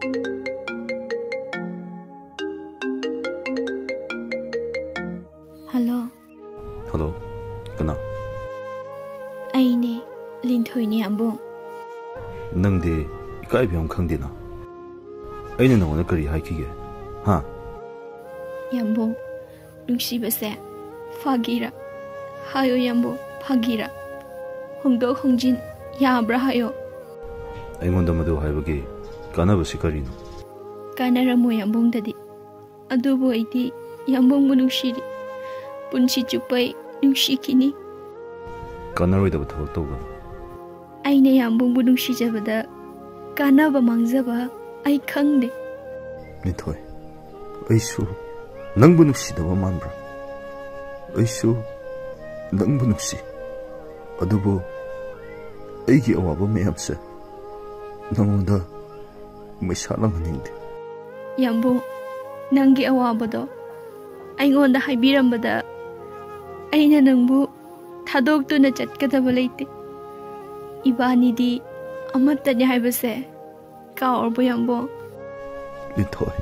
Hello. Hello. Kana? Aine Linthoi ni ambo. Nangdi ikai byam khangdina. Aine nangona kari haikige. Ha? Yambo. Nungsi base. Fagira. Hayo yambo. Fagira. Hongdo hongjin yabra hayo. Aingonda madu haibagi kanaba sikarino. Kanaramo yambong dadi. Adubo iti yambong mo nungsiri. Punsi chupai nungsikini. Kanaroidaba thawak tawgana. Aine yambong mo nungsijabada kanaba mangjaba ai khangde. Linthoi. Aisu nangbu nungsidaba manbra. Aisu nangbu nungsi. Adubo aigi awaba mayamse nangonda maisalang haningde. Yambong nangi awabado aingonda haibirambada aina nangbu thadoktuna chatkadaba leite. Ibanidi amattani haibase kaorbo yambong. Linthoi.